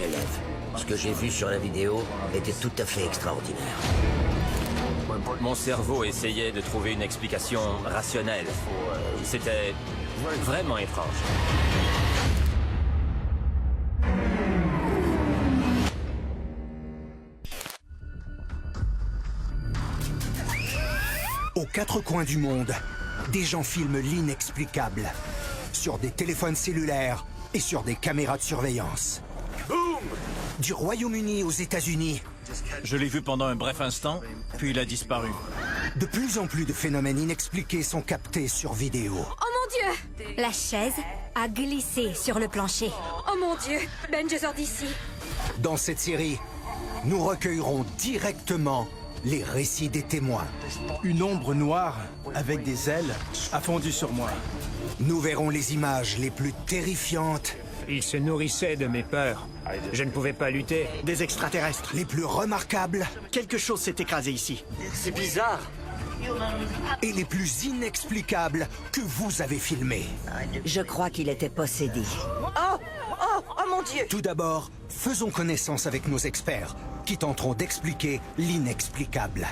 élève. Ce que j'ai vu sur la vidéo était tout à fait extraordinaire. Mon cerveau essayait de trouver une explication rationnelle. C'était vraiment étrange. Aux quatre coins du monde, des gens filment l'inexplicable. Sur des téléphones cellulaires et sur des caméras de surveillance. Boum! Du Royaume-Uni aux États-Unis. Je l'ai vu pendant un bref instant, puis il a disparu. De plus en plus de phénomènes inexpliqués sont captés sur vidéo. Oh mon Dieu! La chaise a glissé sur le plancher. Oh mon Dieu! Ben, je sors d'ici. Dans cette série, nous recueillerons directement les récits des témoins. Une ombre noire avec des ailes a fondu sur moi. Nous verrons les images les plus terrifiantes, Il se nourrissait de mes peurs. Je ne pouvais pas lutter. Des extraterrestres. les plus remarquables Quelque chose s'est écrasé ici. C'est bizarre. et les plus inexplicables que vous avez filmés. Je crois qu'il était possédé. Oh mon Dieu! Tout d'abord, faisons connaissance avec nos experts qui tenteront d'expliquer l'inexplicable.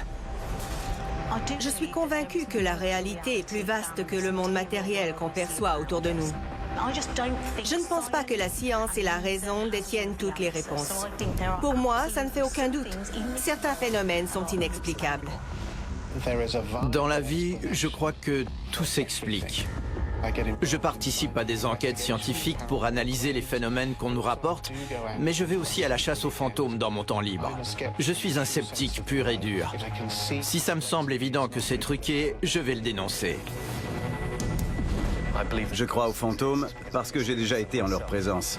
Je suis convaincue que la réalité est plus vaste que le monde matériel qu'on perçoit autour de nous. Je ne pense pas que la science et la raison détiennent toutes les réponses. Pour moi, ça ne fait aucun doute. Certains phénomènes sont inexplicables. Dans la vie, je crois que tout s'explique. Je participe à des enquêtes scientifiques pour analyser les phénomènes qu'on nous rapporte, mais je vais aussi à la chasse aux fantômes dans mon temps libre. Je suis un sceptique pur et dur. Si ça me semble évident que c'est truqué, je vais le dénoncer. Je crois aux fantômes parce que j'ai déjà été en leur présence.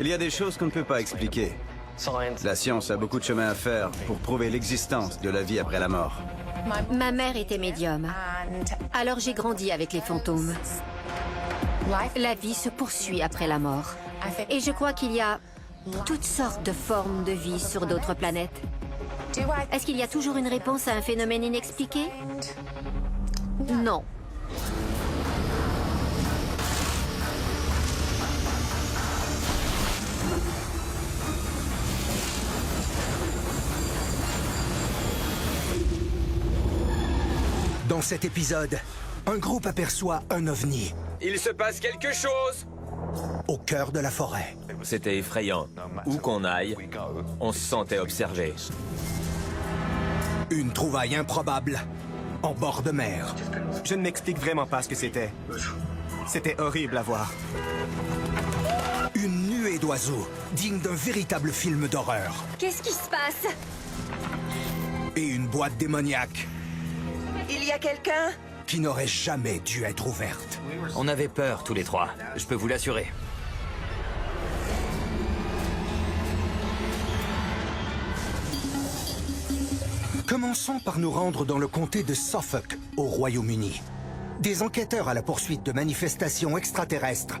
Il y a des choses qu'on ne peut pas expliquer. La science a beaucoup de chemin à faire pour prouver l'existence de la vie après la mort. Ma mère était médium. Alors j'ai grandi avec les fantômes. La vie se poursuit après la mort. Et je crois qu'il y a toutes sortes de formes de vie sur d'autres planètes. Est-ce qu'il y a toujours une réponse à un phénomène inexpliqué? Non. Dans cet épisode, un groupe aperçoit un ovni Il se passe quelque chose. au cœur de la forêt. C'était effrayant. Où qu'on aille, on se sentait observé. Une trouvaille improbable en bord de mer. Je ne m'explique vraiment pas ce que c'était. C'était horrible à voir. Une nuée d'oiseaux digne d'un véritable film d'horreur. Qu'est-ce qui se passe? Et une boîte démoniaque Il y a quelqu'un? qui n'aurait jamais dû être ouverte. On avait peur tous les trois, je peux vous l'assurer. Commençons par nous rendre dans le comté de Suffolk, au Royaume-Uni. Des enquêteurs à la poursuite de manifestations extraterrestres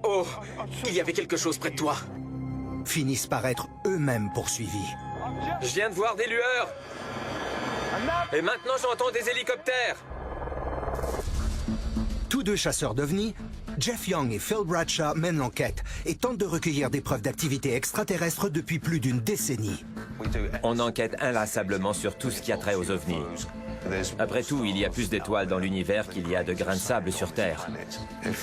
Oh, il y avait quelque chose près de toi. finissent par être eux-mêmes poursuivis. Je viens de voir des lueurs. Et maintenant j'entends des hélicoptères. Tous deux chasseurs d'ovnis, Jeff Young et Phil Bradshaw mènent l'enquête et tentent de recueillir des preuves d'activité extraterrestre depuis plus d'une décennie. On enquête inlassablement sur tout ce qui a trait aux ovnis. Après tout, il y a plus d'étoiles dans l'univers qu'il y a de grains de sable sur Terre.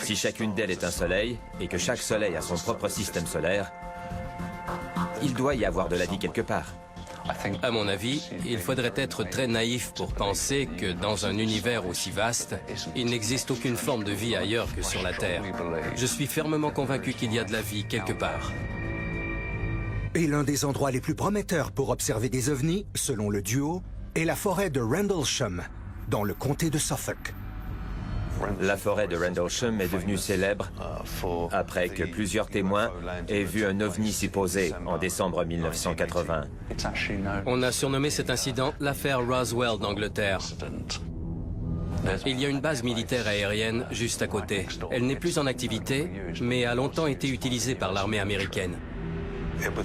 Si chacune d'elles est un soleil, et que chaque soleil a son propre système solaire, il doit y avoir de la vie quelque part. À mon avis, il faudrait être très naïf pour penser que dans un univers aussi vaste, il n'existe aucune forme de vie ailleurs que sur la Terre. Je suis fermement convaincu qu'il y a de la vie quelque part. Et l'un des endroits les plus prometteurs pour observer des ovnis, selon le duo, est la forêt de Rendlesham, dans le comté de Suffolk. La forêt de Rendlesham est devenue célèbre après que plusieurs témoins aient vu un ovni s'y poser en décembre 1980. On a surnommé cet incident l'affaire Roswell d'Angleterre. Il y a une base militaire aérienne juste à côté. Elle n'est plus en activité, mais a longtemps été utilisée par l'armée américaine.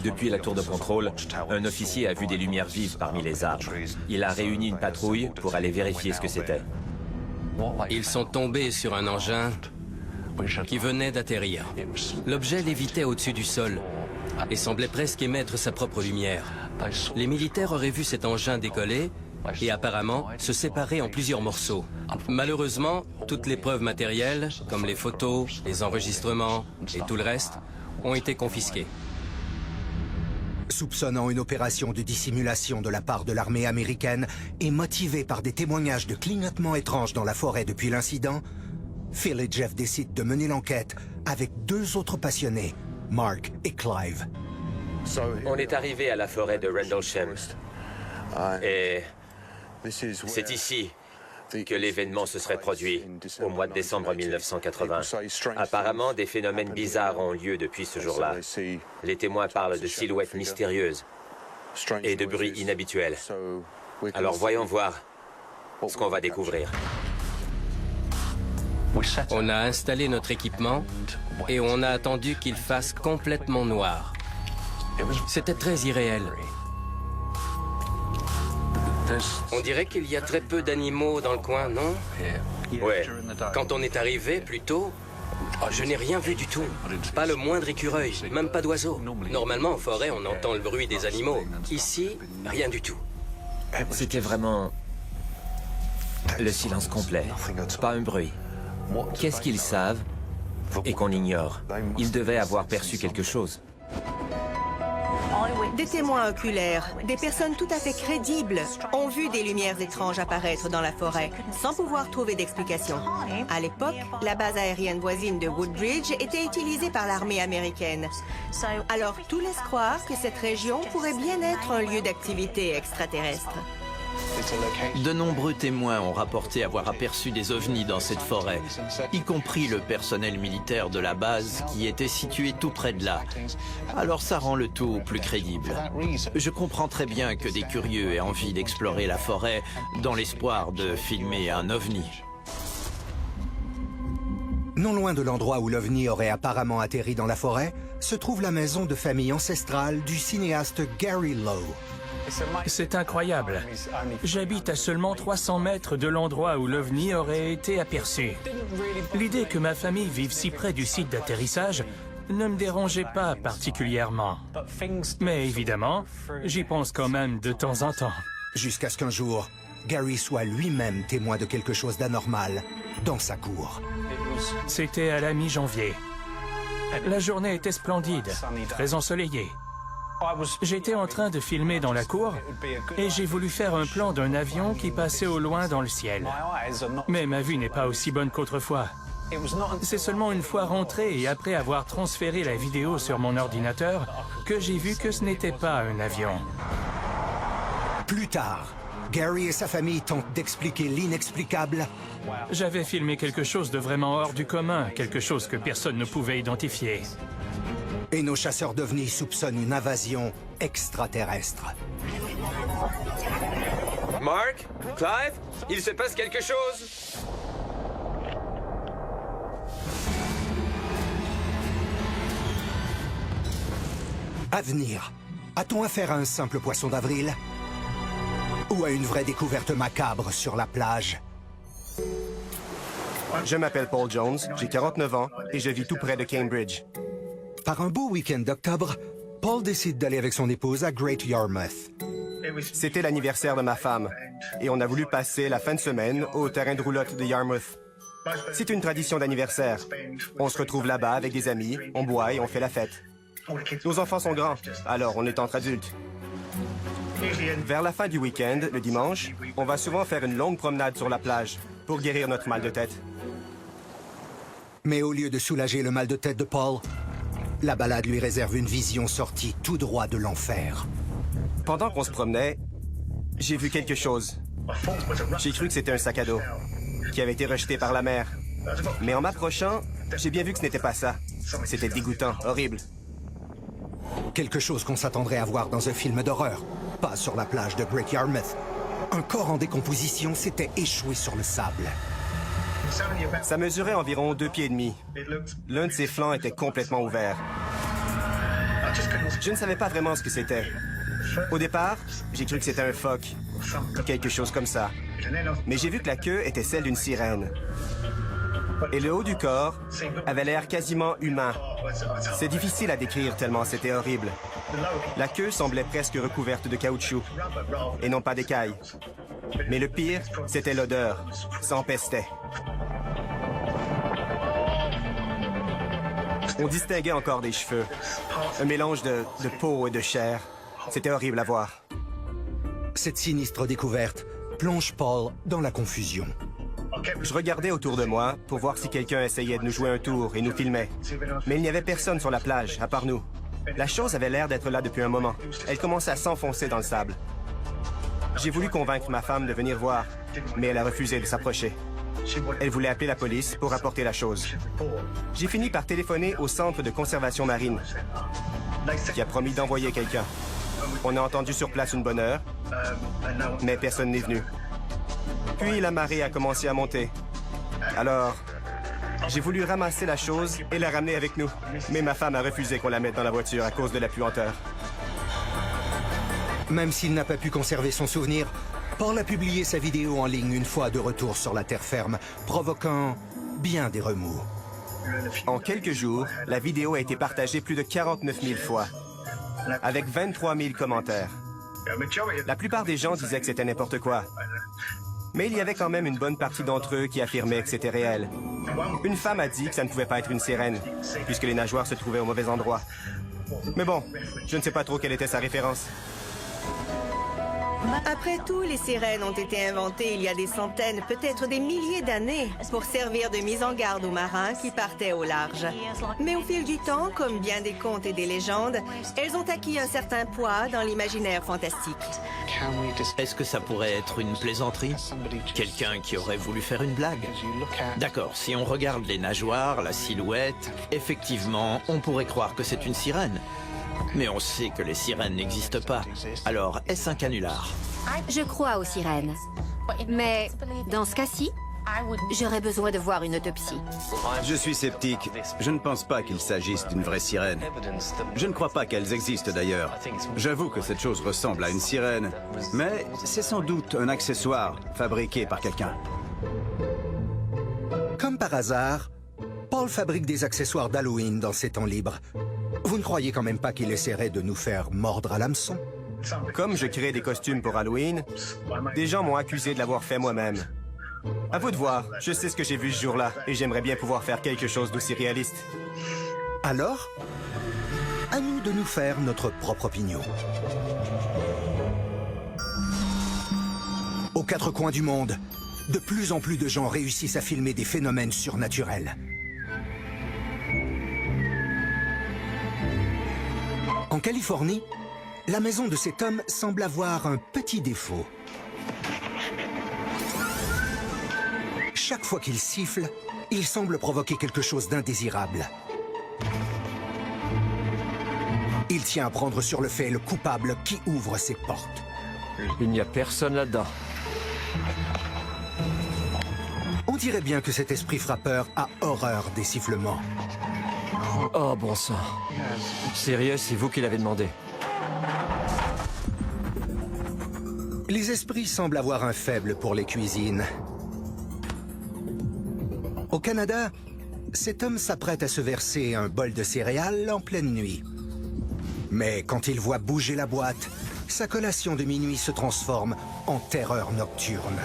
Depuis la tour de contrôle, un officier a vu des lumières vives parmi les arbres. Il a réuni une patrouille pour aller vérifier ce que c'était. Ils sont tombés sur un engin qui venait d'atterrir. L'objet lévitait au-dessus du sol. et semblait presque émettre sa propre lumière. Les militaires auraient vu cet engin décoller et apparemment se séparer en plusieurs morceaux. Malheureusement, toutes les preuves matérielles, comme les photos, les enregistrements et tout le reste, ont été confisquées. Soupçonnant une opération de dissimulation de la part de l'armée américaine et motivé par des témoignages de clignotements étranges dans la forêt depuis l'incident, Phil et Jeff décident de mener l'enquête avec deux autres passionnés, Mark et Clive. On est arrivé à la forêt de Rendlesham. Et c'est ici que l'événement se serait produit au mois de décembre 1980. Apparemment, des phénomènes bizarres ont lieu depuis ce jour-là. Les témoins parlent de silhouettes mystérieuses et de bruits inhabituels. Alors voyons voir ce qu'on va découvrir. On a installé notre équipement et on a attendu qu'il fasse complètement noir. C'était très irréel. On dirait qu'il y a très peu d'animaux dans le coin, non? Ouais. Quand on est arrivé plus tôt, je n'ai rien vu du tout. Pas le moindre écureuil, même pas d'oiseau. Normalement, en forêt, on entend le bruit des animaux. Ici, rien du tout. C'était vraiment le silence complet. Pas un bruit. Qu'est-ce qu'ils savent et qu'on ignore? Ils devaient avoir perçu quelque chose. Des témoins oculaires, des personnes tout à fait crédibles, ont vu des lumières étranges apparaître dans la forêt, sans pouvoir trouver d'explication. À l'époque, la base aérienne voisine de Woodbridge était utilisée par l'armée américaine. Alors tout laisse croire que cette région pourrait bien être un lieu d'activité extraterrestre. De nombreux témoins ont rapporté avoir aperçu des ovnis dans cette forêt, y compris le personnel militaire de la base qui était situé tout près de là. Alors ça rend le tout plus crédible. Je comprends très bien que des curieux aient envie d'explorer la forêt dans l'espoir de filmer un ovni. Non loin de l'endroit où l'OVNI aurait apparemment atterri dans la forêt, se trouve la maison de famille ancestrale du cinéaste Gary Lowe. C'est incroyable. J'habite à seulement 300 mètres de l'endroit où l'OVNI aurait été aperçu. L'idée que ma famille vive si près du site d'atterrissage ne me dérangeait pas particulièrement. Mais évidemment, j'y pense quand même de temps en temps. Jusqu'à ce qu'un jour, Gary soit lui-même témoin de quelque chose d'anormal dans sa cour. C'était à la mi-janvier. La journée était splendide, très ensoleillée. J'étais en train de filmer dans la cour et j'ai voulu faire un plan d'un avion qui passait au loin dans le ciel. Mais ma vue n'est pas aussi bonne qu'autrefois. C'est seulement une fois rentré et après avoir transféré la vidéo sur mon ordinateur que j'ai vu que ce n'était pas un avion. Plus tard, Gary et sa famille tentent d'expliquer l'inexplicable. J'avais filmé quelque chose de vraiment hors du commun, quelque chose que personne ne pouvait identifier. Et nos chasseurs d'OVNI soupçonnent une invasion extraterrestre. Mark? Clive? Il se passe quelque chose? Avenir. A-t-on affaire à un simple poisson d'avril? Ou à une vraie découverte macabre sur la plage? Je m'appelle Paul Jones, j'ai 49 ans et je vis tout près de Cambridge. Par un beau week-end d'octobre, Paul décide d'aller avec son épouse à Great Yarmouth. C'était l'anniversaire de ma femme et on a voulu passer la fin de semaine au terrain de roulotte de Yarmouth. C'est une tradition d'anniversaire. On se retrouve là-bas avec des amis, on boit et on fait la fête. Nos enfants sont grands, alors on est entre adultes. Vers la fin du week-end, le dimanche, on va souvent faire une longue promenade sur la plage pour guérir notre mal de tête. Mais au lieu de soulager le mal de tête de Paul, la balade lui réserve une vision sortie tout droit de l'enfer. Pendant qu'on se promenait, j'ai vu quelque chose. J'ai cru que c'était un sac à dos qui avait été rejeté par la mer. Mais en m'approchant, j'ai bien vu que ce n'était pas ça. C'était dégoûtant, horrible. Quelque chose qu'on s'attendrait à voir dans un film d'horreur, pas sur la plage de Great Yarmouth. Un corps en décomposition s'était échoué sur le sable. Ça mesurait environ 2,5 pieds. L'un de ses flancs était complètement ouvert. Je ne savais pas vraiment ce que c'était. Au départ, j'ai cru que c'était un phoque, quelque chose comme ça. Mais j'ai vu que la queue était celle d'une sirène. Et le haut du corps avait l'air quasiment humain. C'est difficile à décrire tellement c'était horrible. La queue semblait presque recouverte de caoutchouc, et non pas d'écailles. Mais le pire, c'était l'odeur. Ça empestait. On distinguait encore des cheveux. Un mélange de peau et de chair. C'était horrible à voir. Cette sinistre découverte plonge Paul dans la confusion. Je regardais autour de moi pour voir si quelqu'un essayait de nous jouer un tour et nous filmait. Mais il n'y avait personne sur la plage, à part nous. La chose avait l'air d'être là depuis un moment. Elle commençait à s'enfoncer dans le sable. J'ai voulu convaincre ma femme de venir voir, mais elle a refusé de s'approcher. Elle voulait appeler la police pour rapporter la chose. J'ai fini par téléphoner au centre de conservation marine, qui a promis d'envoyer quelqu'un. On a entendu sur place une bonne heure, mais personne n'est venu. Puis la marée a commencé à monter. Alors, j'ai voulu ramasser la chose et la ramener avec nous. Mais ma femme a refusé qu'on la mette dans la voiture à cause de la puanteur. Même s'il n'a pas pu conserver son souvenir, Paul a publié sa vidéo en ligne une fois de retour sur la terre ferme, provoquant bien des remous. En quelques jours, la vidéo a été partagée plus de 49 000 fois, avec 23 000 commentaires. La plupart des gens disaient que c'était n'importe quoi. Mais il y avait quand même une bonne partie d'entre eux qui affirmaient que c'était réel. Une femme a dit que ça ne pouvait pas être une sirène, puisque les nageoires se trouvaient au mauvais endroit. Mais bon, je ne sais pas trop quelle était sa référence. Après tout, les sirènes ont été inventées il y a des centaines, peut-être des milliers d'années, pour servir de mise en garde aux marins qui partaient au large. Mais au fil du temps, comme bien des contes et des légendes, elles ont acquis un certain poids dans l'imaginaire fantastique. Est-ce que ça pourrait être une plaisanterie? Quelqu'un qui aurait voulu faire une blague? D'accord, si on regarde les nageoires, la silhouette, effectivement, on pourrait croire que c'est une sirène. Mais on sait que les sirènes n'existent pas. Alors, est-ce un canular? Je crois aux sirènes. Mais dans ce cas-ci, j'aurais besoin de voir une autopsie. Je suis sceptique. Je ne pense pas qu'il s'agisse d'une vraie sirène. Je ne crois pas qu'elles existent d'ailleurs. J'avoue que cette chose ressemble à une sirène, mais c'est sans doute un accessoire fabriqué par quelqu'un. Comme par hasard, Paul fabrique des accessoires d'Halloween dans ses temps libres. Vous ne croyez quand même pas qu'il essaierait de nous faire mordre à l'hameçon? Comme je crée des costumes pour Halloween, des gens m'ont accusé de l'avoir fait moi-même. À vous de voir, je sais ce que j'ai vu ce jour-là et j'aimerais bien pouvoir faire quelque chose d'aussi réaliste. Alors, à nous de nous faire notre propre opinion. Aux quatre coins du monde, de plus en plus de gens réussissent à filmer des phénomènes surnaturels. En Californie, la maison de cet homme semble avoir un petit défaut. Chaque fois qu'il siffle, il semble provoquer quelque chose d'indésirable. Il tient à prendre sur le fait le coupable qui ouvre ses portes. Il n'y a personne là-dedans. On dirait bien que cet esprit frappeur a horreur des sifflements. Oh, bon sang. Sérieux, c'est vous qui l'avez demandé. Les esprits semblent avoir un faible pour les cuisines. Au Canada, cet homme s'apprête à se verser un bol de céréales en pleine nuit. Mais quand il voit bouger la boîte, sa collation de minuit se transforme en terreur nocturne.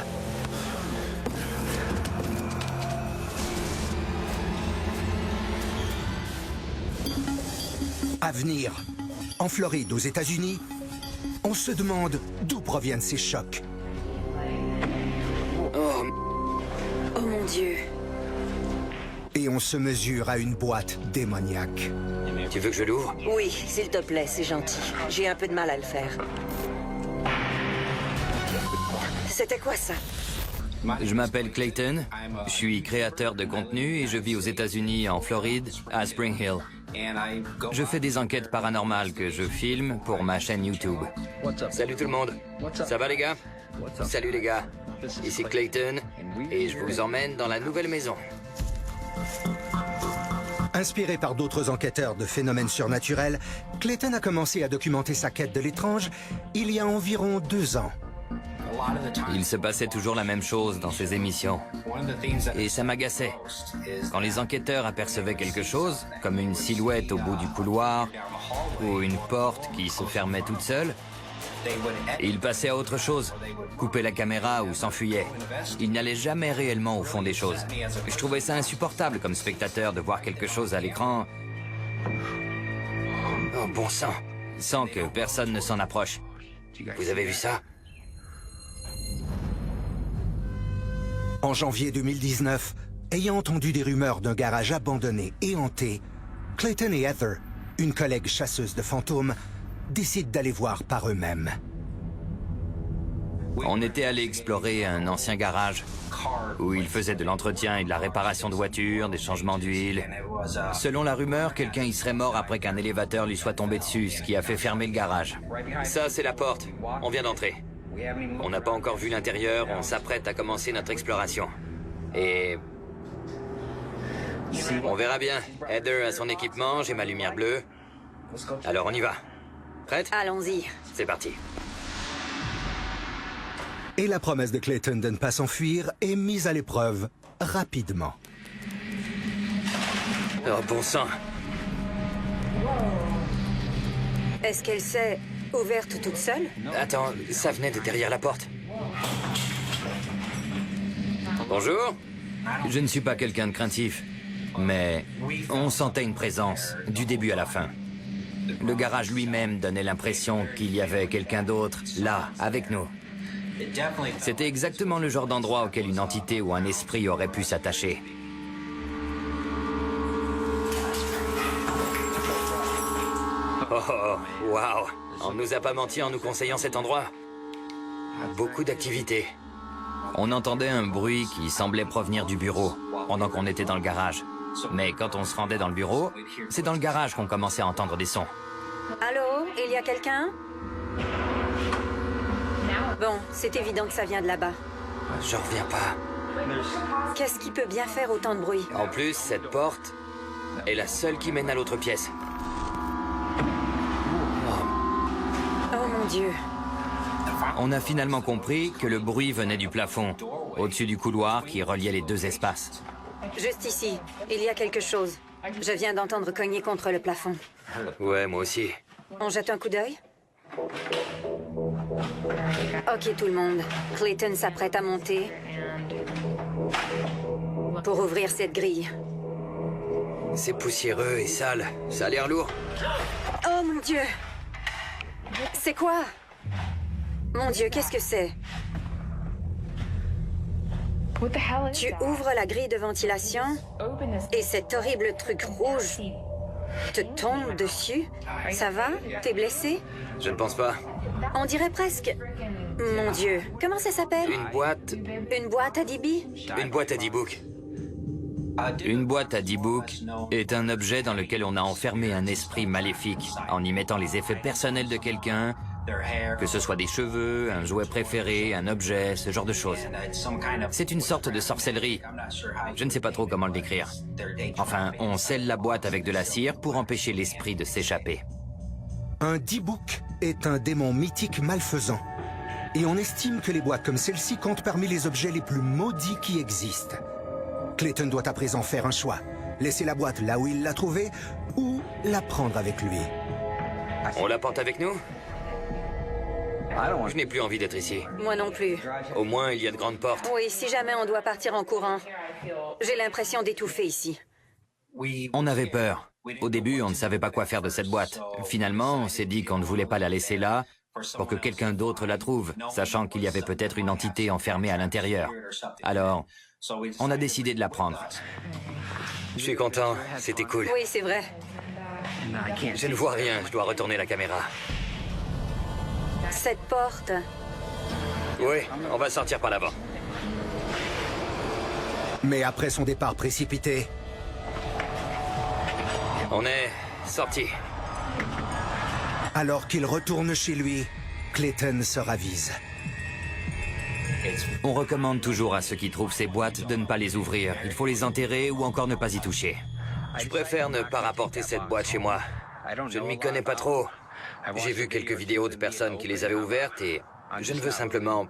À venir, en Floride, aux États-Unis, on se demande d'où proviennent ces chocs. Oh mon Dieu. Et on se mesure à une boîte démoniaque. Tu veux que je l'ouvre? Oui, s'il te plaît, c'est gentil. J'ai un peu de mal à le faire. C'était quoi ça? Je m'appelle Clayton, je suis créateur de contenu et je vis aux États-Unis, en Floride, à Spring Hill. Je fais des enquêtes paranormales que je filme pour ma chaîne YouTube. Salut tout le monde. Ça va les gars? Salut les gars. Ici Clayton et je vous emmène dans la nouvelle maison. Inspiré par d'autres enquêteurs de phénomènes surnaturels, Clayton a commencé à documenter sa quête de l'étrange il y a environ 2 ans. Il se passait toujours la même chose dans ces émissions. Et ça m'agaçait. Quand les enquêteurs apercevaient quelque chose, comme une silhouette au bout du couloir, ou une porte qui se fermait toute seule, ils passaient à autre chose, coupaient la caméra ou s'enfuyaient. Ils n'allaient jamais réellement au fond des choses. Je trouvais ça insupportable comme spectateur de voir quelque chose à l'écran. Oh bon sang, sans que personne ne s'en approche. Vous avez vu ça? En janvier 2019, ayant entendu des rumeurs d'un garage abandonné et hanté, Clayton et Heather, une collègue chasseuse de fantômes, décident d'aller voir par eux-mêmes. On était allé explorer un ancien garage où ils faisaient de l'entretien et de la réparation de voitures, des changements d'huile. Selon la rumeur, quelqu'un y serait mort après qu'un élévateur lui soit tombé dessus, ce qui a fait fermer le garage. Ça, c'est la porte. On vient d'entrer. On n'a pas encore vu l'intérieur, on s'apprête à commencer notre exploration. Et... on verra bien. Heather a son équipement, j'ai ma lumière bleue. Alors on y va. Prête? Allons-y. C'est parti. Et la promesse de Clayton de ne pas s'enfuir est mise à l'épreuve rapidement. Oh bon sang. Est-ce qu'elle s'est ouverte toute seule? Attends, ça venait de derrière la porte. Bonjour. Je ne suis pas quelqu'un de craintif, mais on sentait une présence du début à la fin. Le garage lui-même donnait l'impression qu'il y avait quelqu'un d'autre là, avec nous. C'était exactement le genre d'endroit auquel une entité ou un esprit aurait pu s'attacher. Oh, waouh! On ne nous a pas menti en nous conseillant cet endroit. Beaucoup d'activités. On entendait un bruit qui semblait provenir du bureau, pendant qu'on était dans le garage. Mais quand on se rendait dans le bureau, c'est dans le garage qu'on commençait à entendre des sons. Allô? Il y a quelqu'un? Bon, c'est évident que ça vient de là-bas. J'en reviens pas. Qu'est-ce qui peut bien faire autant de bruit? En plus, cette porte est la seule qui mène à l'autre pièce. Oh mon Dieu. On a finalement compris que le bruit venait du plafond, au-dessus du couloir qui reliait les deux espaces. Juste ici, il y a quelque chose. Je viens d'entendre cogner contre le plafond. Ouais, moi aussi. On jette un coup d'œil? Ok, tout le monde. Clayton s'apprête à monter pour ouvrir cette grille. C'est poussiéreux et sale. Ça a l'air lourd. Oh mon Dieu! C'est quoi? Mon Dieu, qu'est-ce que c'est? Tu ouvres la grille de ventilation et cet horrible truc rouge te tombe dessus. Ça va? T'es blessé? Je ne pense pas. On dirait presque... Mon Dieu, comment ça s'appelle? Une boîte... Une boîte à D-Book? Une boîte à D-Book. Une boîte à D-Book est un objet dans lequel on a enfermé un esprit maléfique en y mettant les effets personnels de quelqu'un, que ce soit des cheveux, un jouet préféré, un objet, ce genre de choses. C'est une sorte de sorcellerie. Je ne sais pas trop comment le décrire. Enfin, on scelle la boîte avec de la cire pour empêcher l'esprit de s'échapper. Un D-Book est un démon mythique malfaisant. Et on estime que les boîtes comme celle-ci comptent parmi les objets les plus maudits qui existent. Clayton doit à présent faire un choix. Laisser la boîte là où il l'a trouvée ou la prendre avec lui. On la porte avec nous? Je n'ai plus envie d'être ici. Moi non plus. Au moins, il y a de grandes portes. Oui, si jamais on doit partir en courant. J'ai l'impression d'étouffer ici. On avait peur. Au début, on ne savait pas quoi faire de cette boîte. Finalement, on s'est dit qu'on ne voulait pas la laisser là pour que quelqu'un d'autre la trouve, sachant qu'il y avait peut-être une entité enfermée à l'intérieur. Alors, on a décidé de la prendre. Je suis content, c'était cool. Oui, c'est vrai. Je ne vois rien, je dois retourner la caméra. Cette porte... Oui, on va sortir par l'avant. Mais après son départ précipité... On est sortis. Alors qu'il retourne chez lui, Clayton se ravise. On recommande toujours à ceux qui trouvent ces boîtes de ne pas les ouvrir. Il faut les enterrer ou encore ne pas y toucher. Je préfère ne pas rapporter cette boîte chez moi. Je ne m'y connais pas trop. J'ai vu quelques vidéos de personnes qui les avaient ouvertes et je ne veux simplement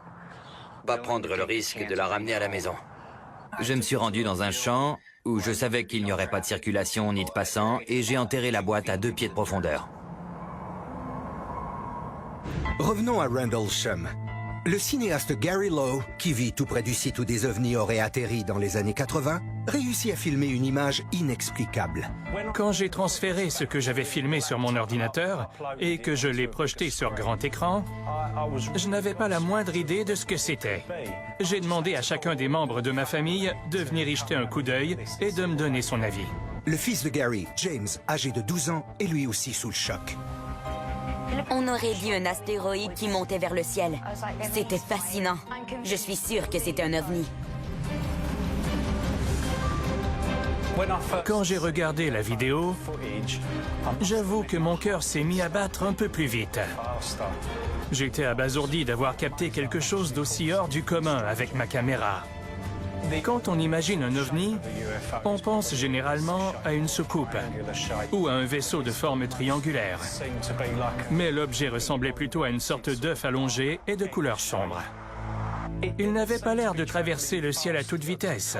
pas prendre le risque de la ramener à la maison. Je me suis rendu dans un champ où je savais qu'il n'y aurait pas de circulation ni de passants et j'ai enterré la boîte à 2 pieds de profondeur. Revenons à Rendlesham. Le cinéaste Gary Lowe, qui vit tout près du site où des ovnis auraient atterri dans les années 80, réussit à filmer une image inexplicable. Quand j'ai transféré ce que j'avais filmé sur mon ordinateur et que je l'ai projeté sur grand écran, je n'avais pas la moindre idée de ce que c'était. J'ai demandé à chacun des membres de ma famille de venir y jeter un coup d'œil et de me donner son avis. Le fils de Gary, James, âgé de 12 ans, est lui aussi sous le choc. On aurait dit un astéroïde qui montait vers le ciel. C'était fascinant. Je suis sûre que c'était un ovni. Quand j'ai regardé la vidéo, j'avoue que mon cœur s'est mis à battre un peu plus vite. J'étais abasourdi d'avoir capté quelque chose d'aussi hors du commun avec ma caméra. Quand on imagine un ovni, on pense généralement à une soucoupe ou à un vaisseau de forme triangulaire. Mais l'objet ressemblait plutôt à une sorte d'œuf allongé et de couleur sombre. Il n'avait pas l'air de traverser le ciel à toute vitesse.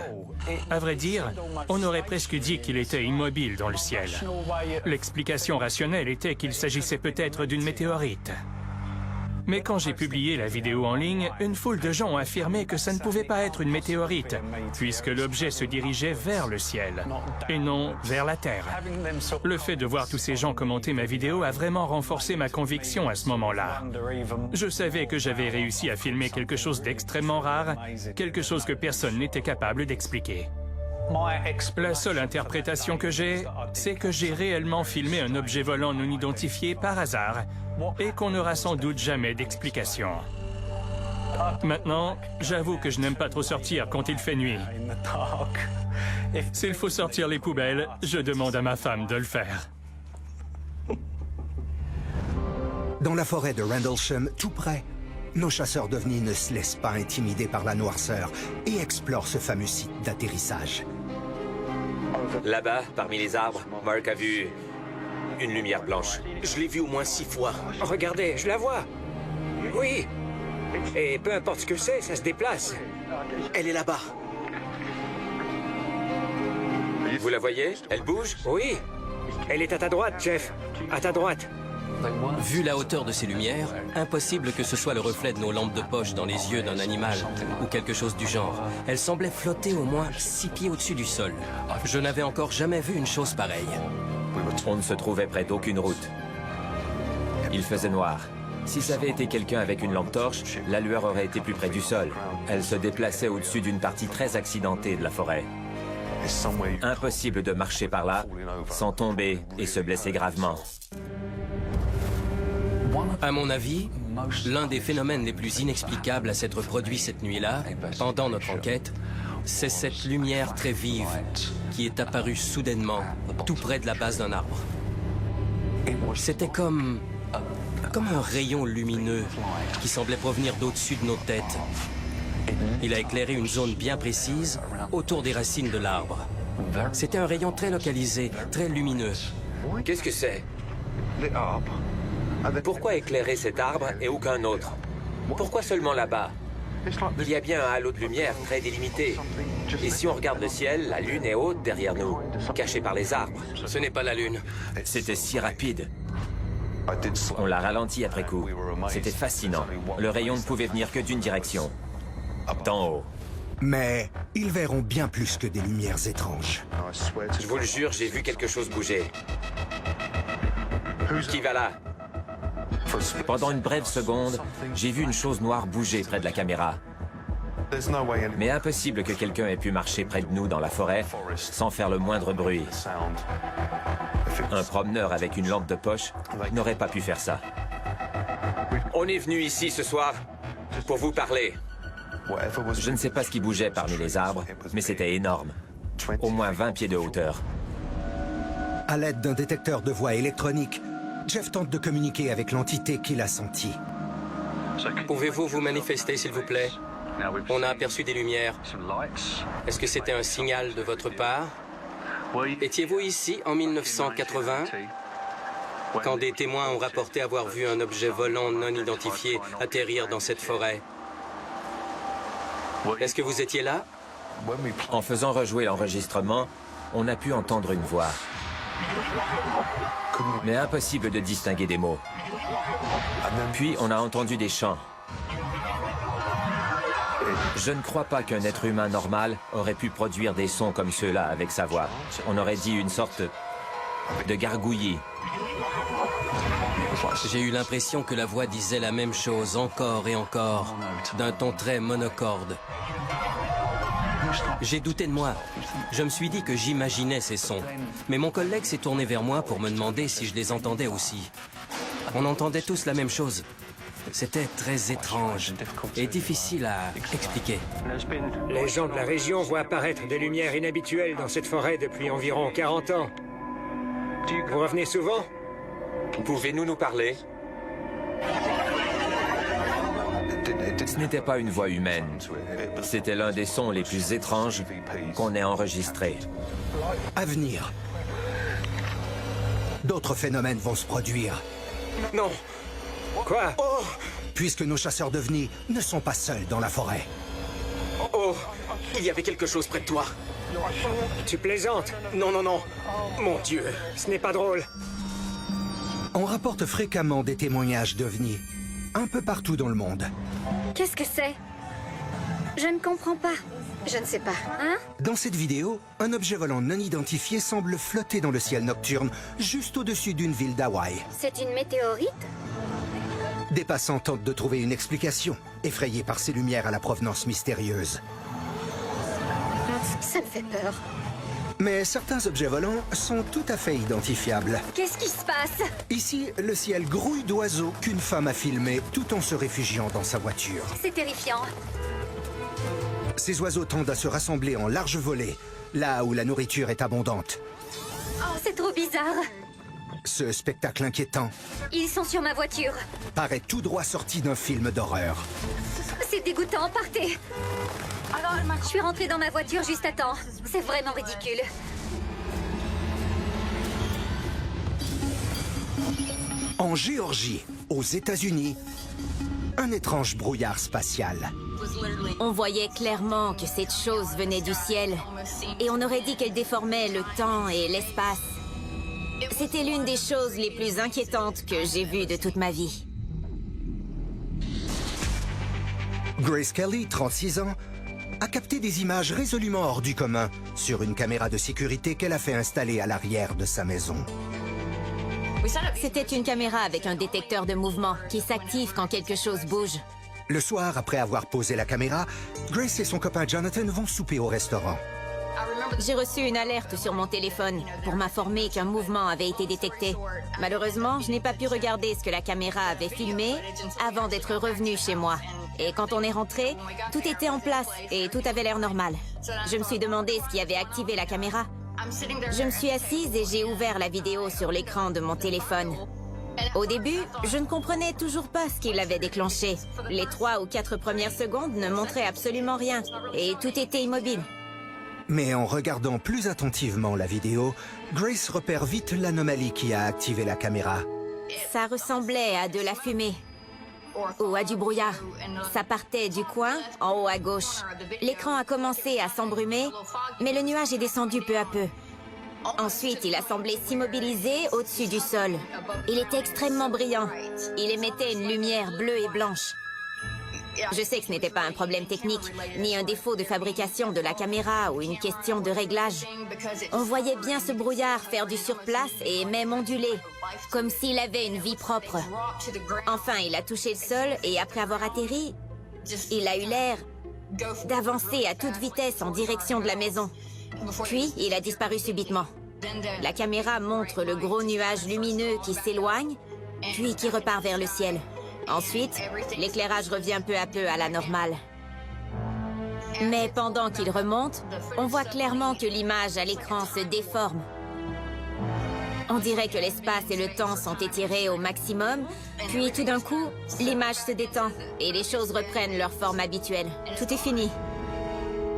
À vrai dire, on aurait presque dit qu'il était immobile dans le ciel. L'explication rationnelle était qu'il s'agissait peut-être d'une météorite. Mais quand j'ai publié la vidéo en ligne, une foule de gens ont affirmé que ça ne pouvait pas être une météorite, puisque l'objet se dirigeait vers le ciel, et non vers la Terre. Le fait de voir tous ces gens commenter ma vidéo a vraiment renforcé ma conviction à ce moment-là. Je savais que j'avais réussi à filmer quelque chose d'extrêmement rare, quelque chose que personne n'était capable d'expliquer. La seule interprétation que j'ai, c'est que j'ai réellement filmé un objet volant non identifié par hasard et qu'on n'aura sans doute jamais d'explication. Maintenant, j'avoue que je n'aime pas trop sortir quand il fait nuit. S'il faut sortir les poubelles, je demande à ma femme de le faire. Dans la forêt de Rendlesham, tout près, nos chasseurs d'ovnis ne se laissent pas intimider par la noirceur et explorent ce fameux site d'atterrissage. Là-bas, parmi les arbres, Mark a vu une lumière blanche. Je l'ai vue au moins 6 fois. Regardez, je la vois. Oui. Et peu importe ce que c'est, ça se déplace. Elle est là-bas. Vous la voyez? Elle bouge? Oui. Elle est à ta droite, Jeff. À ta droite. Vu la hauteur de ces lumières, impossible que ce soit le reflet de nos lampes de poche dans les yeux d'un animal ou quelque chose du genre. Elle semblait flotter au moins 6 pieds au-dessus du sol. Je n'avais encore jamais vu une chose pareille. On ne se trouvait près d'aucune route. Il faisait noir. Si ça avait été quelqu'un avec une lampe torche, la lueur aurait été plus près du sol. Elle se déplaçait au-dessus d'une partie très accidentée de la forêt. Impossible de marcher par là sans tomber et se blesser gravement. À mon avis, l'un des phénomènes les plus inexplicables à s'être produit cette nuit-là, pendant notre enquête, c'est cette lumière très vive qui est apparue soudainement, tout près de la base d'un arbre. C'était comme un rayon lumineux qui semblait provenir d'au-dessus de nos têtes. Il a éclairé une zone bien précise autour des racines de l'arbre. C'était un rayon très localisé, très lumineux. Qu'est-ce que c'est? Pourquoi éclairer cet arbre et aucun autre? Pourquoi seulement là-bas? Il y a bien un halo de lumière très délimité. Et si on regarde le ciel, la lune est haute derrière nous, cachée par les arbres. Ce n'est pas la lune. C'était si rapide. On l'a ralenti après coup. C'était fascinant. Le rayon ne pouvait venir que d'une direction. D'en haut. Mais ils verront bien plus que des lumières étranges. Je vous le jure, j'ai vu quelque chose bouger. Qui va là? Pendant une brève seconde, j'ai vu une chose noire bouger près de la caméra. Mais impossible que quelqu'un ait pu marcher près de nous dans la forêt sans faire le moindre bruit. Un promeneur avec une lampe de poche n'aurait pas pu faire ça. On est venu ici ce soir pour vous parler. Je ne sais pas ce qui bougeait parmi les arbres, mais c'était énorme. Au moins 20 pieds de hauteur. À l'aide d'un détecteur de voix électronique, Jeff tente de communiquer avec l'entité qu'il a sentie. Pouvez-vous vous manifester, s'il vous plaît? On a aperçu des lumières. Est-ce que c'était un signal de votre part? Étiez-vous ici en 1980, quand des témoins ont rapporté avoir vu un objet volant non identifié atterrir dans cette forêt? Est-ce que vous étiez là? En faisant rejouer l'enregistrement, on a pu entendre une voix. Mais impossible de distinguer des mots. Puis on a entendu des chants. Je ne crois pas qu'un être humain normal aurait pu produire des sons comme ceux-là avec sa voix. On aurait dit une sorte de gargouillis. J'ai eu l'impression que la voix disait la même chose encore et encore, d'un ton très monocorde. J'ai douté de moi. Je me suis dit que j'imaginais ces sons. Mais mon collègue s'est tourné vers moi pour me demander si je les entendais aussi. On entendait tous la même chose. C'était très étrange et difficile à expliquer. Les gens de la région voient apparaître des lumières inhabituelles dans cette forêt depuis environ 40 ans. Vous revenez souvent? Pouvez-vous nous parler? Ce n'était pas une voix humaine. C'était l'un des sons les plus étranges qu'on ait enregistrés. À venir. D'autres phénomènes vont se produire. Non. Quoi? Oh! Puisque nos chasseurs d'ovnis ne sont pas seuls dans la forêt. Oh! Il y avait quelque chose près de toi. Tu plaisantes? Non, non, non. Mon Dieu, ce n'est pas drôle. On rapporte fréquemment des témoignages d'ovnis, un peu partout dans le monde. Qu'est-ce que c'est? Je ne comprends pas. Je ne sais pas, hein? Dans cette vidéo, un objet volant non identifié semble flotter dans le ciel nocturne, juste au-dessus d'une ville d'Hawaï. C'est une météorite? Des passants tentent de trouver une explication, effrayés par ces lumières à la provenance mystérieuse. Ça me fait peur. Mais certains objets volants sont tout à fait identifiables. Qu'est-ce qui se passe? Ici, le ciel grouille d'oiseaux qu'une femme a filmé tout en se réfugiant dans sa voiture. C'est terrifiant. Ces oiseaux tendent à se rassembler en larges volées, là où la nourriture est abondante. Oh, c'est trop bizarre. Ce spectacle inquiétant Ils sont sur ma voiture. paraît tout droit sorti d'un film d'horreur. C'est dégoûtant, partez. Je suis rentrée dans ma voiture juste à temps. C'est vraiment ridicule. En Géorgie, aux États-Unis, un étrange brouillard spatial. On voyait clairement que cette chose venait du ciel. Et on aurait dit qu'elle déformait le temps et l'espace. C'était l'une des choses les plus inquiétantes que j'ai vues de toute ma vie. Grace Kelly, 36 ans, a capté des images résolument hors du commun sur une caméra de sécurité qu'elle a fait installer à l'arrière de sa maison. C'était une caméra avec un détecteur de mouvement qui s'active quand quelque chose bouge. Le soir, après avoir posé la caméra, Grace et son copain Jonathan vont souper au restaurant. J'ai reçu une alerte sur mon téléphone pour m'informer qu'un mouvement avait été détecté. Malheureusement, je n'ai pas pu regarder ce que la caméra avait filmé avant d'être revenu chez moi. Et quand on est rentré, tout était en place et tout avait l'air normal. Je me suis demandé ce qui avait activé la caméra. Je me suis assise et j'ai ouvert la vidéo sur l'écran de mon téléphone. Au début, je ne comprenais toujours pas ce qui l'avait déclenché. Les 3 ou 4 premières secondes ne montraient absolument rien et tout était immobile. Mais en regardant plus attentivement la vidéo, Grace repère vite l'anomalie qui a activé la caméra. Ça ressemblait à de la fumée. Ou à du brouillard. Ça partait du coin, en haut à gauche. L'écran a commencé à s'embrumer, mais le nuage est descendu peu à peu. Ensuite, il a semblé s'immobiliser au-dessus du sol. Il était extrêmement brillant. Il émettait une lumière bleue et blanche. Je sais que ce n'était pas un problème technique, ni un défaut de fabrication de la caméra ou une question de réglage. On voyait bien ce brouillard faire du surplace et même onduler, comme s'il avait une vie propre. Enfin, il a touché le sol et après avoir atterri, il a eu l'air d'avancer à toute vitesse en direction de la maison. Puis, il a disparu subitement. La caméra montre le gros nuage lumineux qui s'éloigne, puis qui repart vers le ciel. Ensuite, l'éclairage revient peu à peu à la normale. Mais pendant qu'il remonte, on voit clairement que l'image à l'écran se déforme. On dirait que l'espace et le temps sont étirés au maximum, puis tout d'un coup, l'image se détend et les choses reprennent leur forme habituelle. Tout est fini.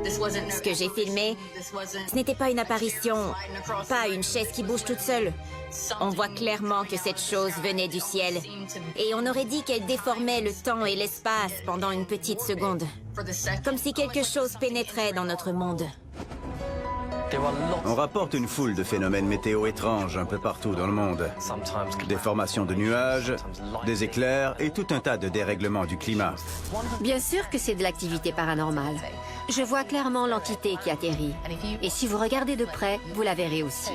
Ce que j'ai filmé, ce n'était pas une apparition, pas une chaise qui bouge toute seule. On voit clairement que cette chose venait du ciel. Et on aurait dit qu'elle déformait le temps et l'espace pendant une petite seconde. Comme si quelque chose pénétrait dans notre monde. On rapporte une foule de phénomènes météo étranges un peu partout dans le monde. Des formations de nuages, des éclairs et tout un tas de dérèglements du climat. Bien sûr que c'est de l'activité paranormale. Je vois clairement l'entité qui atterrit. Et si vous regardez de près, vous la verrez aussi.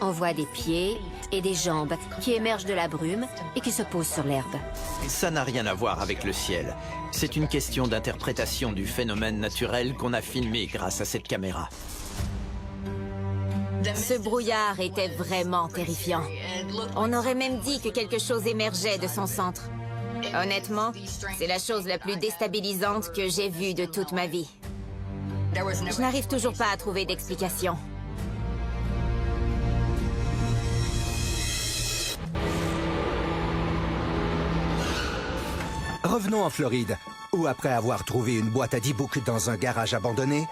On voit des pieds et des jambes qui émergent de la brume et qui se posent sur l'herbe. Ça n'a rien à voir avec le ciel. C'est une question d'interprétation du phénomène naturel qu'on a filmé grâce à cette caméra. Ce brouillard était vraiment terrifiant. On aurait même dit que quelque chose émergeait de son centre. Honnêtement, c'est la chose la plus déstabilisante que j'ai vue de toute ma vie. Je n'arrive toujours pas à trouver d'explication. Revenons en Floride, où après avoir trouvé une boîte à 10 boucs dans un garage abandonné...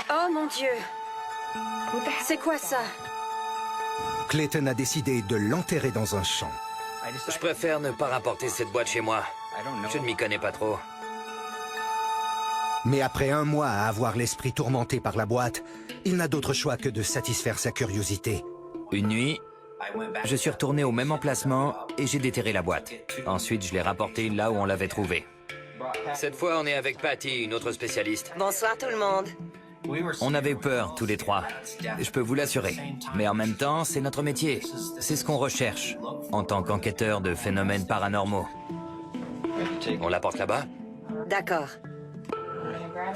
Oh mon Dieu! C'est quoi ça? Clayton a décidé de l'enterrer dans un champ. Je préfère ne pas rapporter cette boîte chez moi. Je ne m'y connais pas trop. Mais après un mois à avoir l'esprit tourmenté par la boîte, il n'a d'autre choix que de satisfaire sa curiosité. Une nuit, je suis retourné au même emplacement et j'ai déterré la boîte. Ensuite, je l'ai rapportée là où on l'avait trouvée. Cette fois, on est avec Patty, une autre spécialiste. Bonsoir tout le monde. On avait peur, tous les trois. Je peux vous l'assurer. Mais en même temps, c'est notre métier. C'est ce qu'on recherche, en tant qu'enquêteur de phénomènes paranormaux. On la porte là-bas? D'accord.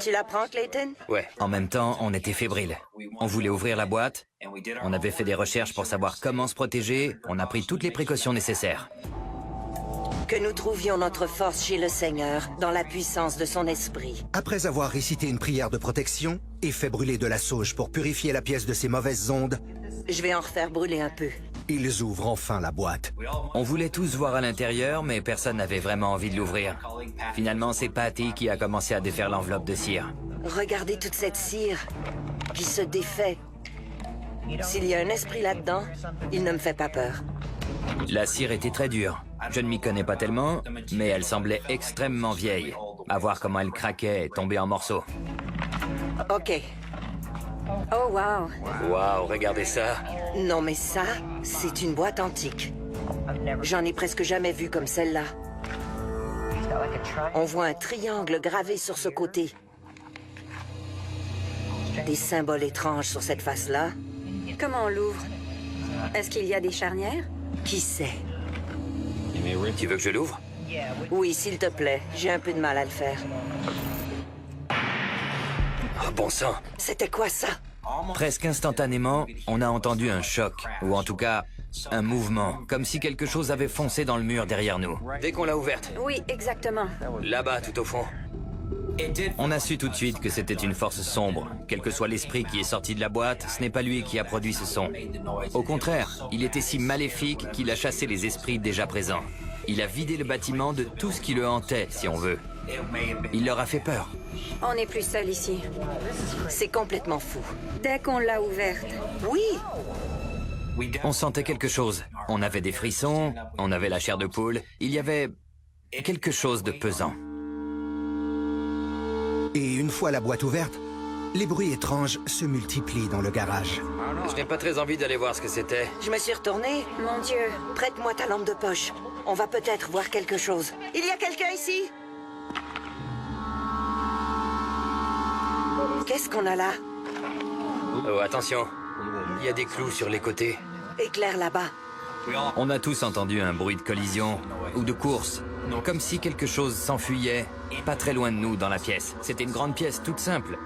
Tu la prends, Clayton? Ouais. En même temps, on était fébriles. On voulait ouvrir la boîte. On avait fait des recherches pour savoir comment se protéger. On a pris toutes les précautions nécessaires. Que nous trouvions notre force chez le Seigneur, dans la puissance de son esprit. Après avoir récité une prière de protection et fait brûler de la sauge pour purifier la pièce de ses mauvaises ondes, je vais en refaire brûler un peu. Ils ouvrent enfin la boîte. On voulait tous voir à l'intérieur, mais personne n'avait vraiment envie de l'ouvrir. Finalement, c'est Patty qui a commencé à défaire l'enveloppe de cire. Regardez toute cette cire qui se défait. S'il y a un esprit là-dedans, il ne me fait pas peur. La cire était très dure. Je ne m'y connais pas tellement, mais elle semblait extrêmement vieille. À voir comment elle craquait et tombait en morceaux. OK. Oh, wow. Wow, regardez ça. Non, mais ça, c'est une boîte antique. J'en ai presque jamais vu comme celle-là. On voit un triangle gravé sur ce côté. Des symboles étranges sur cette face-là. Comment on l'ouvre? Est-ce qu'il y a des charnières? Qui sait? Tu veux que je l'ouvre? Oui, s'il te plaît. J'ai un peu de mal à le faire. Ah, bon sang. C'était quoi ça? Presque instantanément, on a entendu un choc, ou en tout cas, un mouvement, comme si quelque chose avait foncé dans le mur derrière nous. Dès qu'on l'a ouverte. Oui, exactement. Là-bas, tout au fond. On a su tout de suite que c'était une force sombre. Quel que soit l'esprit qui est sorti de la boîte, ce n'est pas lui qui a produit ce son. Au contraire, il était si maléfique qu'il a chassé les esprits déjà présents. Il a vidé le bâtiment de tout ce qui le hantait, si on veut. Il leur a fait peur. On n'est plus seul ici. C'est complètement fou. Dès qu'on l'a ouverte. Oui! On sentait quelque chose. On avait des frissons, on avait la chair de poule. Il y avait quelque chose de pesant. Et une fois la boîte ouverte, les bruits étranges se multiplient dans le garage. Je n'ai pas très envie d'aller voir ce que c'était. Je me suis retournée. Mon Dieu, prête-moi ta lampe de poche. On va peut-être voir quelque chose. Il y a quelqu'un ici? Qu'est-ce qu'on a là? Oh, attention. Il y a des clous sur les côtés. Éclaire là-bas. On a tous entendu un bruit de collision ou de course, comme si quelque chose s'enfuyait pas très loin de nous dans la pièce. C'était une grande pièce toute simple,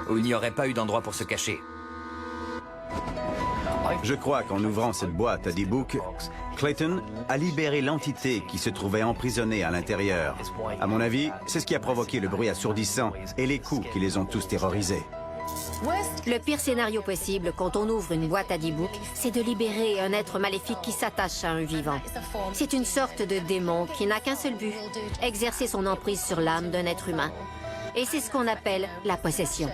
où il n'y aurait pas eu d'endroit pour se cacher. Je crois qu'en ouvrant cette boîte à 10 boucs, Clayton a libéré l'entité qui se trouvait emprisonnée à l'intérieur. À mon avis, c'est ce qui a provoqué le bruit assourdissant et les coups qui les ont tous terrorisés. Le pire scénario possible quand on ouvre une boîte à 10 boucs, c'est de libérer un être maléfique qui s'attache à un vivant. C'est une sorte de démon qui n'a qu'un seul but, exercer son emprise sur l'âme d'un être humain. Et c'est ce qu'on appelle la possession.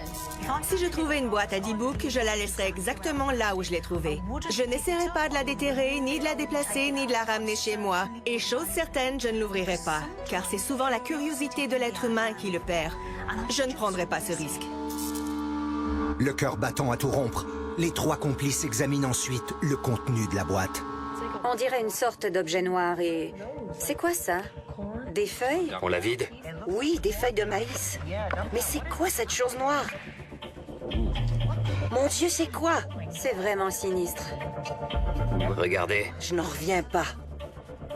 Si je trouvais une boîte à 10 boucs, je la laisserais exactement là où je l'ai trouvée. Je n'essaierai pas de la déterrer, ni de la déplacer, ni de la ramener chez moi. Et chose certaine, je ne l'ouvrirai pas, car c'est souvent la curiosité de l'être humain qui le perd. Je ne prendrai pas ce risque. Le cœur battant à tout rompre, les trois complices examinent ensuite le contenu de la boîte. On dirait une sorte d'objet noir et... C'est quoi ça? Des feuilles? On la vide? Oui, des feuilles de maïs. Mais c'est quoi cette chose noire? Mon Dieu, c'est quoi? C'est vraiment sinistre. Regardez. Je n'en reviens pas.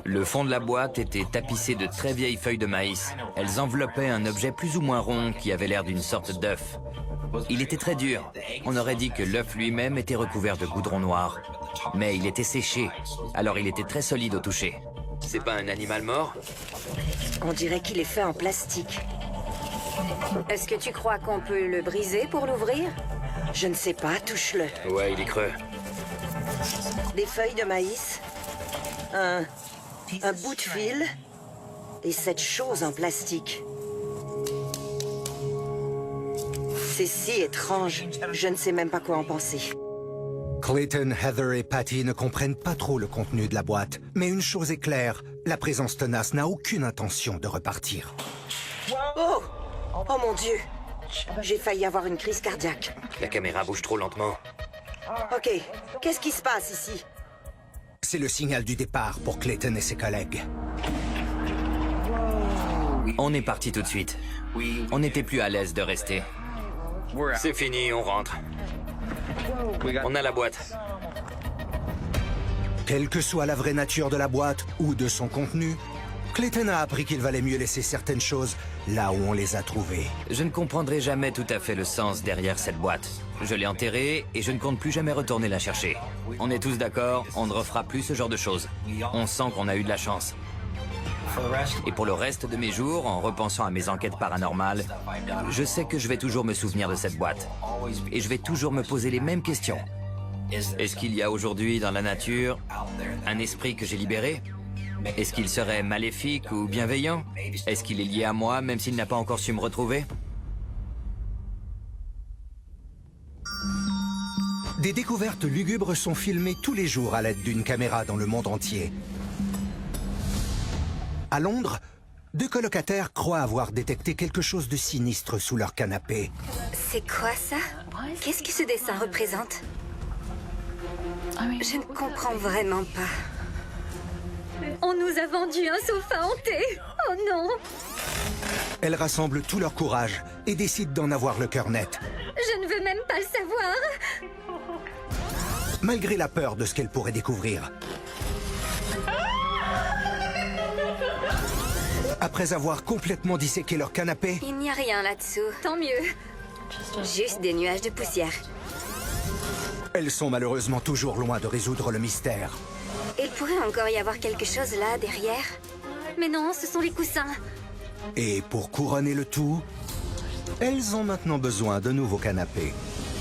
Le fond de la boîte était tapissé de très vieilles feuilles de maïs. Elles enveloppaient un objet plus ou moins rond qui avait l'air d'une sorte d'œuf. Il était très dur. On aurait dit que l'œuf lui-même était recouvert de goudron noir. Mais il était séché, alors il était très solide au toucher. C'est pas un animal mort? On dirait qu'il est fait en plastique. Est-ce que tu crois qu'on peut le briser pour l'ouvrir? Je ne sais pas, touche-le. Ouais, il est creux. Des feuilles de maïs, un bout de fil et cette chose en plastique. C'est si étrange, je ne sais même pas quoi en penser. Clayton, Heather et Patty ne comprennent pas trop le contenu de la boîte. Mais une chose est claire, la présence tenace n'a aucune intention de repartir. Oh! Oh mon Dieu! J'ai failli avoir une crise cardiaque. La caméra bouge trop lentement. Ok, qu'est-ce qui se passe ici? C'est le signal du départ pour Clayton et ses collègues. On est parti tout de suite. On n'était plus à l'aise de rester. C'est fini, on rentre. On a la boîte. Quelle que soit la vraie nature de la boîte ou de son contenu, Clayton a appris qu'il valait mieux laisser certaines choses là où on les a trouvées. Je ne comprendrai jamais tout à fait le sens derrière cette boîte. Je l'ai enterrée et je ne compte plus jamais retourner la chercher. On est tous d'accord, on ne refera plus ce genre de choses. On sent qu'on a eu de la chance. Et pour le reste de mes jours, en repensant à mes enquêtes paranormales, je sais que je vais toujours me souvenir de cette boîte. Et je vais toujours me poser les mêmes questions. Est-ce qu'il y a aujourd'hui dans la nature un esprit que j'ai libéré? Est-ce qu'il serait maléfique ou bienveillant? Est-ce qu'il est lié à moi, même s'il n'a pas encore su me retrouver? Des découvertes lugubres sont filmées tous les jours à l'aide d'une caméra dans le monde entier. À Londres, deux colocataires croient avoir détecté quelque chose de sinistre sous leur canapé. C'est quoi ça? Qu'est-ce que ce dessin représente? Je ne comprends vraiment pas. On nous a vendu un sofa hanté! Oh non! Elles rassemblent tout leur courage et décident d'en avoir le cœur net. Je ne veux même pas le savoir! Malgré la peur de ce qu'elles pourraient découvrir. Après avoir complètement disséqué leur canapé... Il n'y a rien là-dessous, tant mieux. Juste des nuages de poussière. Elles sont malheureusement toujours loin de résoudre le mystère. Il pourrait encore y avoir quelque chose là, derrière. Mais non, ce sont les coussins. Et pour couronner le tout, elles ont maintenant besoin de nouveaux canapés.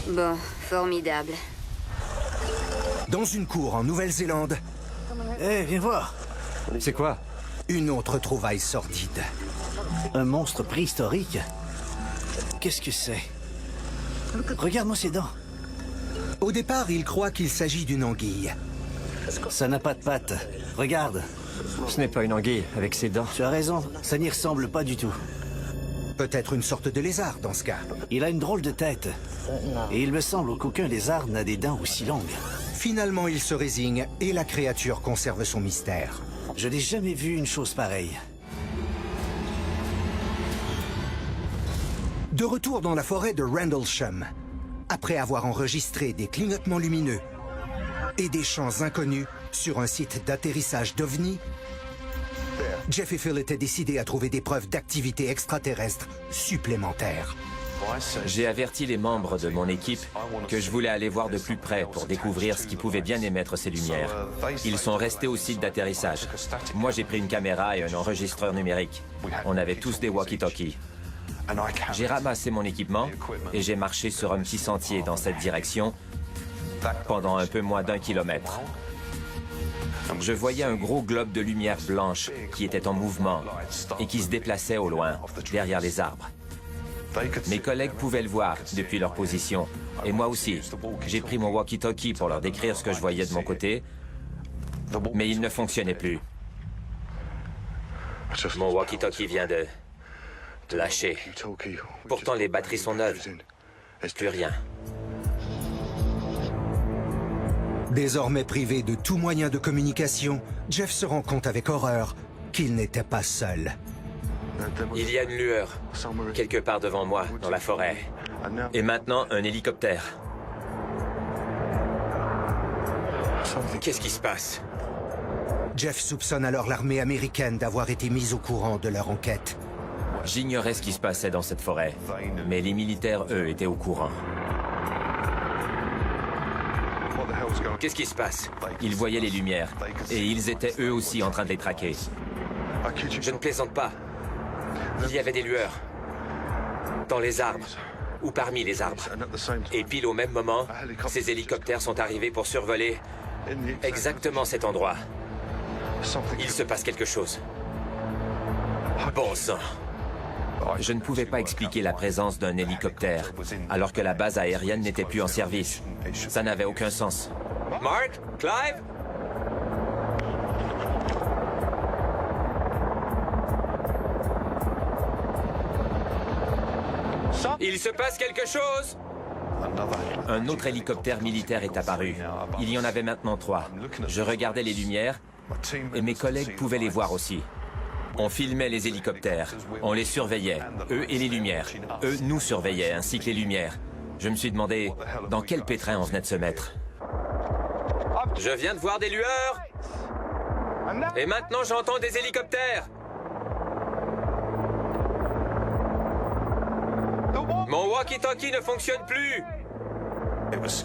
Bon, formidable. Dans une cour en Nouvelle-Zélande... Hé, viens voir. C'est quoi? Une autre trouvaille sordide. Un monstre préhistorique? Qu'est-ce que c'est? Regarde-moi ses dents. Au départ, ils croient qu'il s'agit d'une anguille. Ça n'a pas de pattes. Regarde. Ce n'est pas une anguille avec ses dents. Tu as raison, ça n'y ressemble pas du tout. Peut-être une sorte de lézard dans ce cas. Il a une drôle de tête. Et il me semble qu'aucun lézard n'a des dents aussi longues. Finalement, il se résigne et la créature conserve son mystère. Je n'ai jamais vu une chose pareille. De retour dans la forêt de Rendlesham, après avoir enregistré des clignotements lumineux et des champs inconnus sur un site d'atterrissage d'OVNI, Jeff et Phil étaient décidés à trouver des preuves d'activité extraterrestre supplémentaires. J'ai averti les membres de mon équipe que je voulais aller voir de plus près pour découvrir ce qui pouvait bien émettre ces lumières. Ils sont restés au site d'atterrissage. Moi, j'ai pris une caméra et un enregistreur numérique. On avait tous des walkie-talkies. J'ai ramassé mon équipement et j'ai marché sur un petit sentier dans cette direction pendant un peu moins d'1 kilomètre. Je voyais un gros globe de lumière blanche qui était en mouvement et qui se déplaçait au loin, derrière les arbres. Mes collègues pouvaient le voir depuis leur position. Et moi aussi. J'ai pris mon walkie-talkie pour leur décrire ce que je voyais de mon côté, mais il ne fonctionnait plus. Mon walkie-talkie vient de lâcher. Pourtant, les batteries sont neuves. Plus rien. Désormais privé de tout moyen de communication, Jeff se rend compte avec horreur qu'il n'était pas seul. Il y a une lueur, quelque part devant moi, dans la forêt. Et maintenant, un hélicoptère. Qu'est-ce qui se passe? Jeff soupçonne alors l'armée américaine d'avoir été mise au courant de leur enquête. J'ignorais ce qui se passait dans cette forêt, mais les militaires, eux, étaient au courant. Qu'est-ce qui se passe? Ils voyaient les lumières, et ils étaient eux aussi en train de les traquer. Je ne plaisante pas. Il y avait des lueurs. Dans les arbres, ou parmi les arbres. Et pile au même moment, ces hélicoptères sont arrivés pour survoler exactement cet endroit. Il se passe quelque chose. Bon sang. Je ne pouvais pas expliquer la présence d'un hélicoptère, alors que la base aérienne n'était plus en service. Ça n'avait aucun sens. Mark? Clive? Il se passe quelque chose? Un autre hélicoptère militaire est apparu. Il y en avait maintenant 3. Je regardais les lumières, et mes collègues pouvaient les voir aussi. On filmait les hélicoptères, on les surveillait, eux et les lumières. Eux nous surveillaient, ainsi que les lumières. Je me suis demandé dans quel pétrin on venait de se mettre. Je viens de voir des lueurs. Et maintenant, j'entends des hélicoptères. Mon walkie-talkie ne fonctionne plus.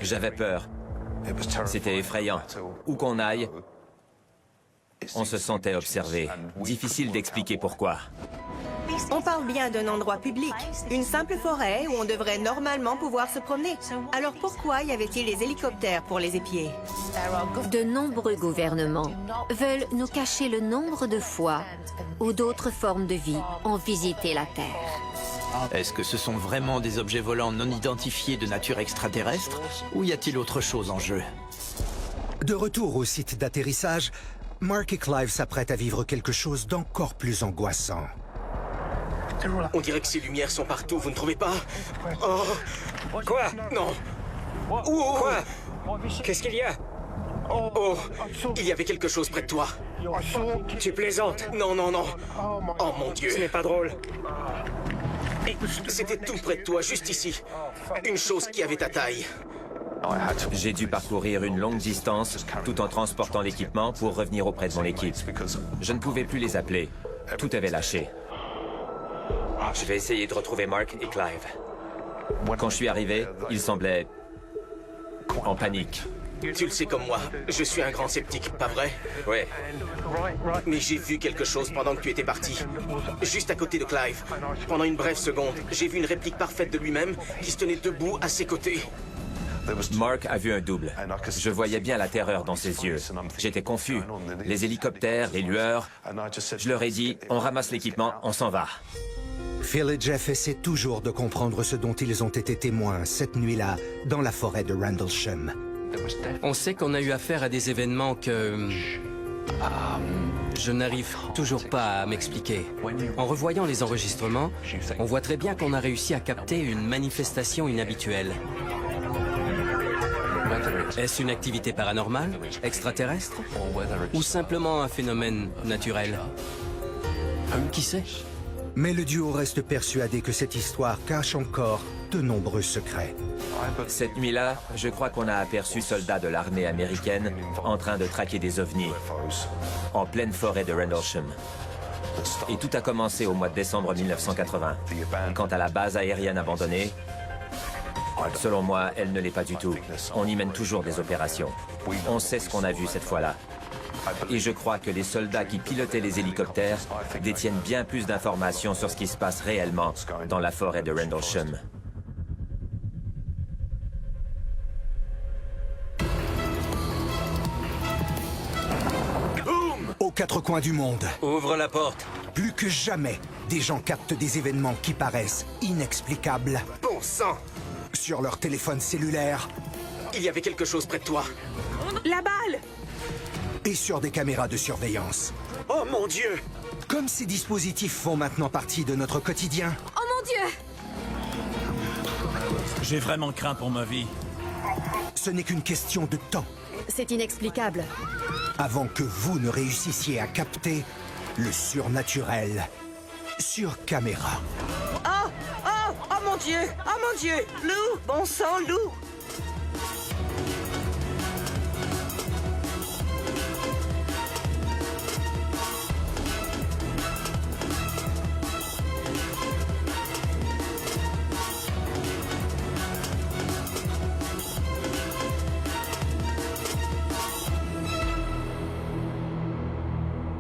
J'avais peur. C'était effrayant. Où qu'on aille, on se sentait observé. Difficile d'expliquer pourquoi. On parle bien d'un endroit public, une simple forêt où on devrait normalement pouvoir se promener. Alors pourquoi y avait-il des hélicoptères pour les épier? De nombreux gouvernements veulent nous cacher le nombre de fois où d'autres formes de vie ont visité la Terre. Est-ce que ce sont vraiment des objets volants non identifiés de nature extraterrestre, ou y a-t-il autre chose en jeu? De retour au site d'atterrissage, Mark et Clive s'apprêtent à vivre quelque chose d'encore plus angoissant. On dirait que ces lumières sont partout, vous ne trouvez pas? Oh. Quoi? Non. Quoi? Qu'est-ce qu'il y a? Oh, il y avait quelque chose près de toi. Tu plaisantes? Non, non, non. Oh mon Dieu. Ce n'est pas drôle. C'était tout près de toi, juste ici. Une chose qui avait ta taille. J'ai dû parcourir une longue distance tout en transportant l'équipement pour revenir auprès de mon équipe. Je ne pouvais plus les appeler. Tout avait lâché. Je vais essayer de retrouver Mark et Clive. Quand je suis arrivé, ils semblaient en panique. Tu le sais comme moi, je suis un grand sceptique, pas vrai? Ouais. Mais j'ai vu quelque chose pendant que tu étais parti. Juste à côté de Clive. Pendant une brève seconde, j'ai vu une réplique parfaite de lui-même qui se tenait debout à ses côtés. Mark a vu un double. Je voyais bien la terreur dans ses yeux. J'étais confus. Les hélicoptères, les lueurs. Je leur ai dit, on ramasse l'équipement, on s'en va. Phil et Jeff essaient toujours de comprendre ce dont ils ont été témoins cette nuit-là dans la forêt de Rendlesham. On sait qu'on a eu affaire à des événements que... je n'arrive toujours pas à m'expliquer. En revoyant les enregistrements, on voit très bien qu'on a réussi à capter une manifestation inhabituelle. Est-ce une activité paranormale, extraterrestre, ou simplement un phénomène naturel? Qui sait? Mais le duo reste persuadé que cette histoire cache encore de nombreux secrets. Cette nuit-là, je crois qu'on a aperçu soldats de l'armée américaine en train de traquer des ovnis en pleine forêt de Rendlesham. Et tout a commencé au mois de décembre 1980. Quant à la base aérienne abandonnée, selon moi, elle ne l'est pas du tout. On y mène toujours des opérations. On sait ce qu'on a vu cette fois-là. Et je crois que les soldats qui pilotaient les hélicoptères détiennent bien plus d'informations sur ce qui se passe réellement dans la forêt de Rendlesham. Aux quatre coins du monde. Ouvre la porte. Plus que jamais, des gens captent des événements qui paraissent inexplicables. Bon sang! Sur leur téléphone cellulaire. Il y avait quelque chose près de toi. La balle! Et sur des caméras de surveillance. Oh mon Dieu! Comme ces dispositifs font maintenant partie de notre quotidien. Oh mon Dieu! J'ai vraiment craint pour ma vie. Ce n'est qu'une question de temps. C'est inexplicable. Avant que vous ne réussissiez à capter le surnaturel sur caméra. Oh! Oh! Oh mon Dieu! Oh mon Dieu! Lou! Bon sang, Lou!